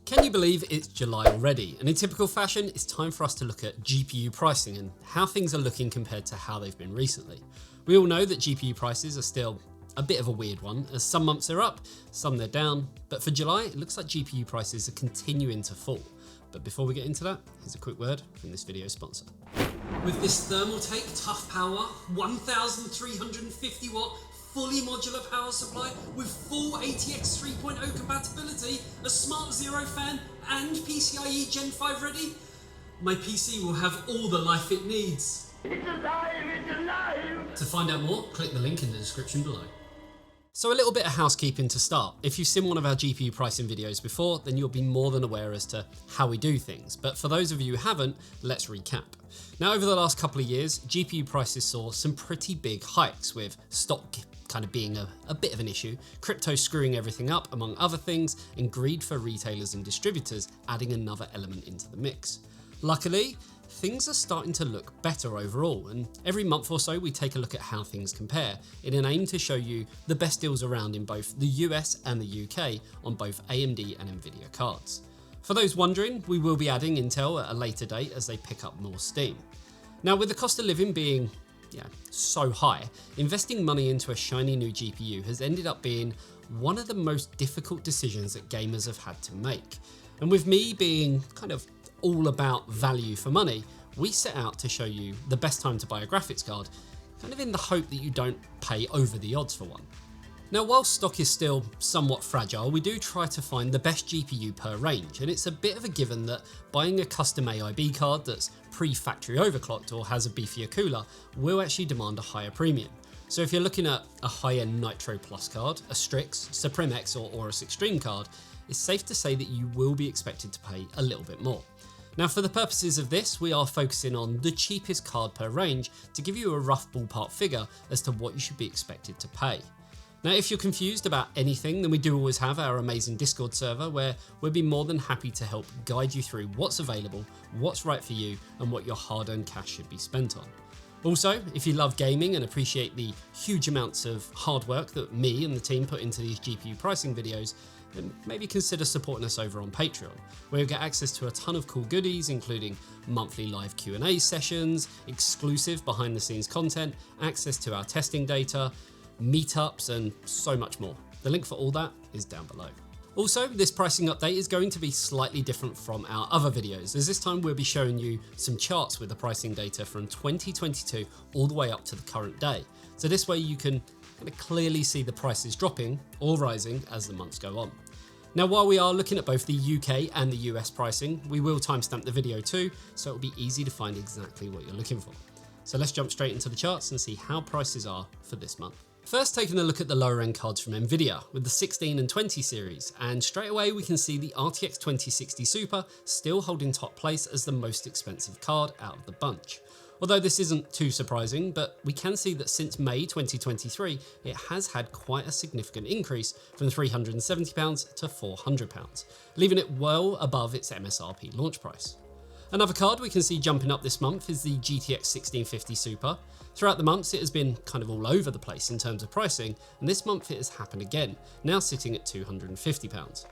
Can you believe it's July already? And in typical fashion, it's time for us to look at GPU pricing and how things are looking compared to how they've been recently. We all know that GPU prices are still a bit of a weird one, as some months they're up, some they're down, but for July, it looks like GPU prices are continuing to fall. But before we get into that, here's a quick word from this video's sponsor. With this Thermaltake Tough Power 1350 watt fully modular power supply with full eTeknix 3.0 compatibility, a Smart Zero fan and PCIe Gen 5 ready, my PC will have all the life it needs. It's alive, it's alive! To find out more, click the link in the description below. So a little bit of housekeeping to start. If you've seen one of our GPU pricing videos before, then you'll be more than aware as to how we do things. But for those of you who haven't, let's recap. Now, over the last couple of years, GPU prices saw some pretty big hikes, with stock kind of being a bit of an issue, crypto screwing everything up among other things, and greed for retailers and distributors adding another element into the mix. Luckily, things are starting to look better overall, and every month or so we take a look at how things compare in an aim to show you the best deals around in both the US and the UK on both AMD and Nvidia cards. For those wondering, we will be adding Intel at a later date as they pick up more steam. Now, with the cost of living being so high, investing money into a shiny new GPU has ended up being one of the most difficult decisions that gamers have had to make. And with me being kind of all about value for money, we set out to show you the best time to buy a graphics card, kind of in the hope that you don't pay over the odds for one. Now, while stock is still somewhat fragile, we do try to find the best GPU per range, and it's a bit of a given that buying a custom AIB card that's pre-factory overclocked or has a beefier cooler will actually demand a higher premium. So if you're looking at a high-end Nitro Plus card, a Strix, Supreme X or Aorus Extreme card, it's safe to say that you will be expected to pay a little bit more. Now, for the purposes of this, we are focusing on the cheapest card per range to give you a rough ballpark figure as to what you should be expected to pay. Now, if you're confused about anything, then we do always have our amazing Discord server where we'll be more than happy to help guide you through what's available, what's right for you, and what your hard-earned cash should be spent on. Also, if you love gaming and appreciate the huge amounts of hard work that me and the team put into these GPU pricing videos, then maybe consider supporting us over on Patreon, where you'll get access to a ton of cool goodies, including monthly live Q&A sessions, exclusive behind-the-scenes content, access to our testing data, meetups, and so much more. The link for all that is down below. Also, this pricing update is going to be slightly different from our other videos, as this time we'll be showing you some charts with the pricing data from 2022 all the way up to the current day. So this way you can kind of clearly see the prices dropping or rising as the months go on. Now, while we are looking at both the UK and the US pricing, we will timestamp the video too, so it'll be easy to find exactly what you're looking for. So let's jump straight into the charts and see how prices are for this month. First, taking a look at the lower end cards from Nvidia with the 16 and 20 series, and straight away we can see the RTX 2060 Super still holding top place as the most expensive card out of the bunch. Although this isn't too surprising, but we can see that since May 2023, it has had quite a significant increase from £370 to £400, leaving it well above its MSRP launch price. Another card we can see jumping up this month is the GTX 1650 Super. Throughout the months, it has been kind of all over the place in terms of pricing, and this month it has happened again, now sitting at £250.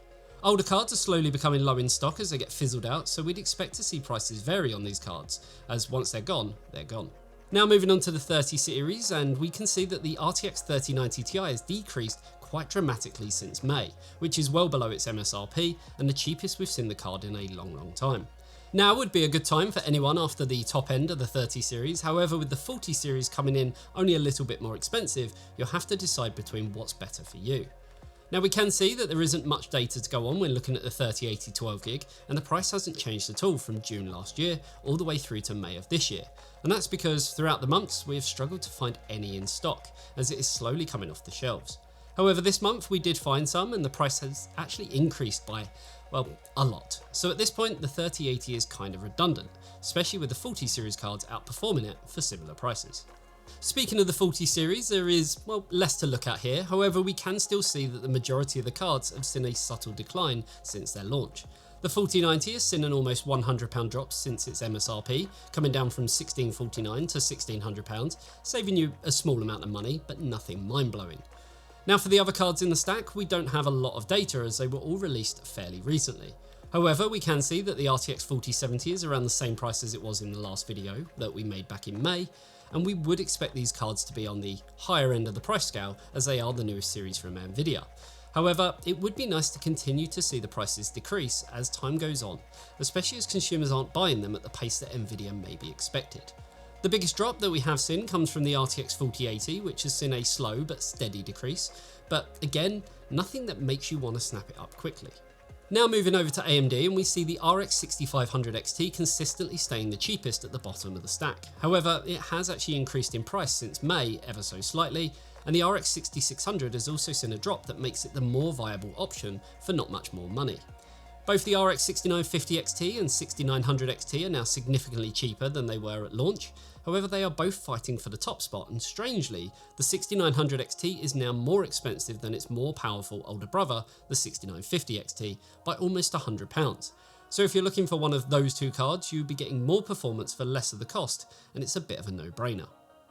Older cards are slowly becoming low in stock as they get fizzled out, so we'd expect to see prices vary on these cards, as once they're gone, they're gone. Now moving on to the 30 series, and we can see that the RTX 3090 Ti has decreased quite dramatically since May, which is well below its MSRP and the cheapest we've seen the card in a long time. Now would be a good time for anyone after the top end of the 30 series, however with the 40 series coming in only a little bit more expensive, you'll have to decide between what's better for you. Now we can see that there isn't much data to go on when looking at the 3080 12GB, and the price hasn't changed at all from June last year all the way through to May of this year. And that's because throughout the months we have struggled to find any in stock, as it is slowly coming off the shelves. However, this month we did find some, and the price has actually increased by, well, a lot. So at this point the 3080 is kind of redundant, especially with the 40 series cards outperforming it for similar prices. Speaking of the 40 series, there is, well, less to look at here. However, we can still see that the majority of the cards have seen a subtle decline since their launch. The 4090 has seen an almost £100 drop since its MSRP, coming down from £1649 to £1600, saving you a small amount of money, but nothing mind-blowing. Now for the other cards in the stack, we don't have a lot of data as they were all released fairly recently. However, we can see that the RTX 4070 is around the same price as it was in the last video that we made back in May, and we would expect these cards to be on the higher end of the price scale as they are the newest series from Nvidia. However, it would be nice to continue to see the prices decrease as time goes on, especially as consumers aren't buying them at the pace that Nvidia may be expected. The biggest drop that we have seen comes from the RTX 4080, which has seen a slow but steady decrease, but again, nothing that makes you want to snap it up quickly. Now moving over to AMD, and we see the RX 6500 XT consistently staying the cheapest at the bottom of the stack. However, it has actually increased in price since May ever so slightly, and the RX 6600 has also seen a drop that makes it the more viable option for not much more money. Both the RX 6950 XT and 6900 XT are now significantly cheaper than they were at launch. However, they are both fighting for the top spot, and strangely, the 6900 XT is now more expensive than its more powerful older brother, the 6950 XT, by almost £100. So if you're looking for one of those two cards, you'll be getting more performance for less of the cost, and it's a bit of a no-brainer.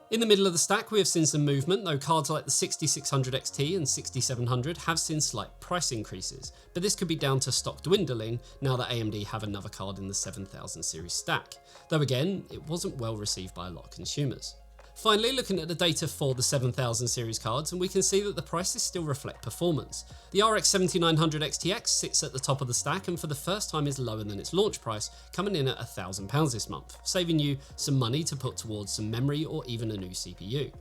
In the middle of the stack, we have seen some movement, though cards like the 6600 XT and 6700 have seen slight price increases, but this could be down to stock dwindling now that AMD have another card in the 7000 series stack, though again, it wasn't well received by a lot of consumers. Finally, looking at the data for the 7000 series cards, and we can see that the prices still reflect performance. The RX 7900 XTX sits at the top of the stack and for the first time is lower than its launch price, coming in at £1,000 this month, saving you some money to put towards some memory or even a new CPU.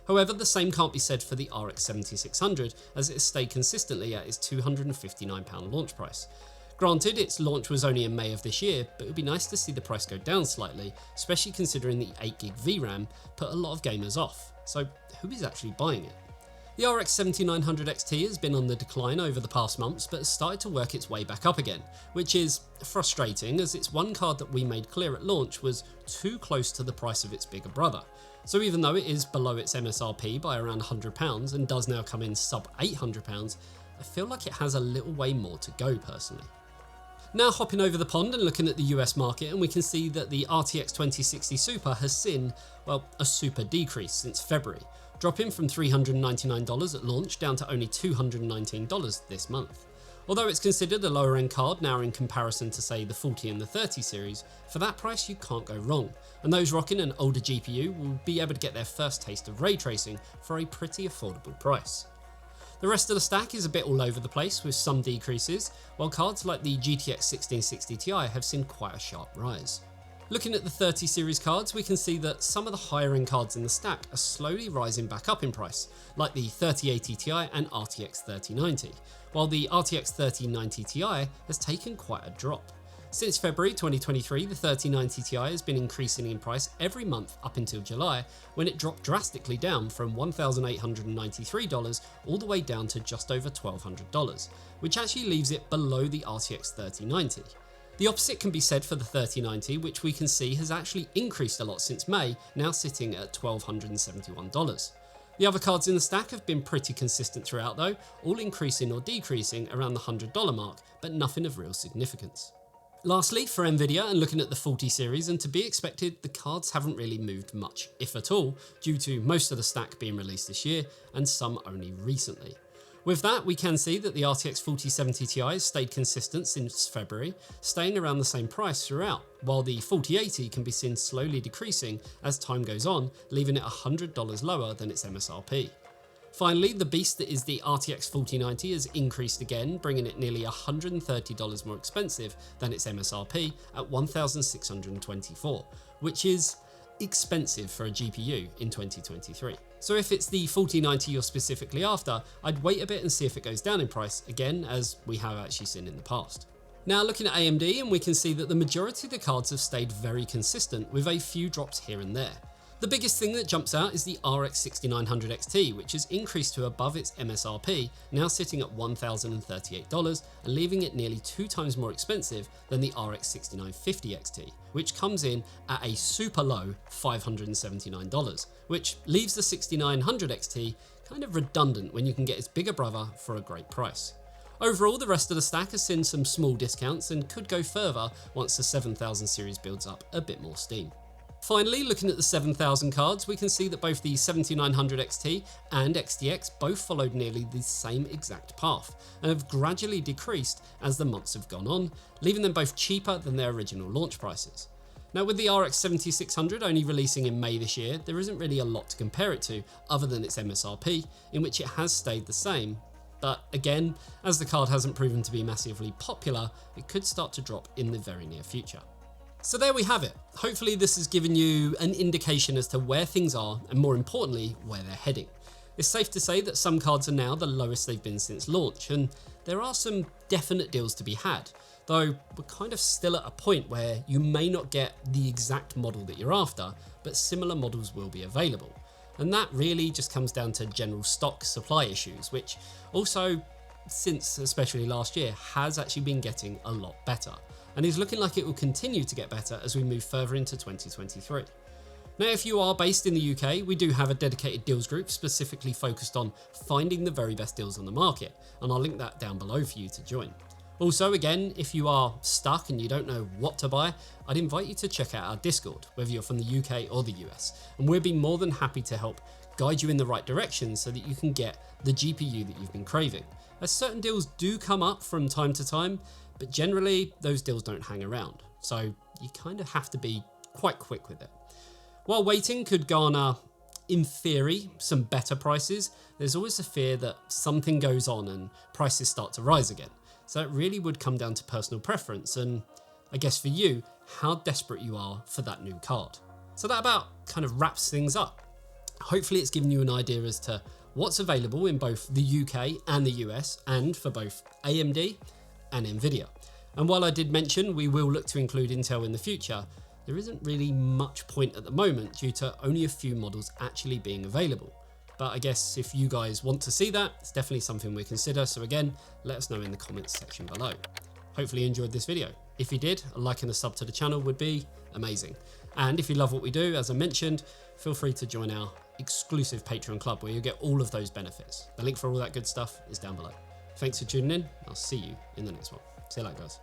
However, the same can't be said for the RX 7600 as it has stayed consistently at its £259 launch price. Granted, its launch was only in May of this year, but it would be nice to see the price go down slightly, especially considering the 8GB VRAM put a lot of gamers off. So who is actually buying it? The RX 7900 XT has been on the decline over the past months, but has started to work its way back up again, which is frustrating as it's one card that we made clear at launch was too close to the price of its bigger brother. So even though it is below its MSRP by around £100 and does now come in sub £800, I feel like it has a little way more to go personally. Now hopping over the pond and looking at the US market, and we can see that the RTX 2060 Super has seen, well, a super decrease since February, dropping from $399 at launch down to only $219 this month. Although it's considered a lower end card now in comparison to say the 40 and the 30 series, for that price you can't go wrong, and those rocking an older GPU will be able to get their first taste of ray tracing for a pretty affordable price. The rest of the stack is a bit all over the place with some decreases, while cards like the GTX 1660 Ti have seen quite a sharp rise. Looking at the 30 series cards, we can see that some of the higher end cards in the stack are slowly rising back up in price, like the 3080 Ti and RTX 3090, while the RTX 3090 Ti has taken quite a drop. Since February 2023, the 3090 Ti has been increasing in price every month up until July, when it dropped drastically down from $1,893 all the way down to just over $1,200, which actually leaves it below the RTX 3090. The opposite can be said for the 3090, which we can see has actually increased a lot since May, now sitting at $1,271. The other cards in the stack have been pretty consistent throughout though, all increasing or decreasing around the $100 mark, but nothing of real significance. Lastly, for Nvidia and looking at the 40 series, and to be expected, the cards haven't really moved much, if at all, due to most of the stack being released this year and some only recently. With that, we can see that the RTX 4070 Ti has stayed consistent since February, staying around the same price throughout, while the 4080 can be seen slowly decreasing as time goes on, leaving it $100 lower than its MSRP. Finally, the beast that is the RTX 4090 has increased again, bringing it nearly $130 more expensive than its MSRP at $1,624, which is expensive for a GPU in 2023. So if it's the 4090 you're specifically after, I'd wait a bit and see if it goes down in price again, as we have actually seen in the past. Now looking at AMD, and we can see that the majority of the cards have stayed very consistent with a few drops here and there. The biggest thing that jumps out is the RX 6900 XT, which has increased to above its MSRP, now sitting at $1,038 and leaving it nearly 2 times more expensive than the RX 6950 XT, which comes in at a super low $579, which leaves the 6900 XT kind of redundant when you can get its bigger brother for a great price. Overall, the rest of the stack has seen some small discounts and could go further once the 7000 series builds up a bit more steam. Finally, looking at the 7000 cards, we can see that both the 7900 XT and XTX both followed nearly the same exact path and have gradually decreased as the months have gone on, leaving them both cheaper than their original launch prices. Now, with the RX 7600 only releasing in May this year, there isn't really a lot to compare it to other than its MSRP, in which it has stayed the same. But again, as the card hasn't proven to be massively popular, it could start to drop in the very near future. So there we have it. Hopefully this has given you an indication as to where things are and, more importantly, where they're heading. It's safe to say that some cards are now the lowest they've been since launch, and there are some definite deals to be had, though we're kind of still at a point where you may not get the exact model that you're after, but similar models will be available. And that really just comes down to general stock supply issues, which also, since especially last year, has actually been getting a lot better, and is looking like it will continue to get better as we move further into 2023. Now, if you are based in the UK, we do have a dedicated deals group specifically focused on finding the very best deals on the market, and I'll link that down below for you to join. Also, again, if you are stuck and you don't know what to buy, I'd invite you to check out our Discord, whether you're from the UK or the US, and we'll be more than happy to help guide you in the right direction so that you can get the GPU that you've been craving. As certain deals do come up from time to time, but generally those deals don't hang around, so you kind of have to be quite quick with it. While waiting could garner, in theory, some better prices, there's always a fear that something goes on and prices start to rise again. So it really would come down to personal preference and, I guess for you, how desperate you are for that new card. So that about kind of wraps things up. Hopefully it's given you an idea as to what's available in both the UK and the US, and for both AMD and Nvidia. And while I did mention we will look to include Intel in the future, there isn't really much point at the moment due to only a few models actually being available. But I guess if you guys want to see that, it's definitely something we consider. So again, let us know in the comments section below. Hopefully you enjoyed this video. If you did, a like and a sub to the channel would be amazing. And if you love what we do, as I mentioned, feel free to join our exclusive Patreon club where you'll get all of those benefits. The link for all that good stuff is down below. Thanks for tuning in. I'll see you in the next one. See you later, guys.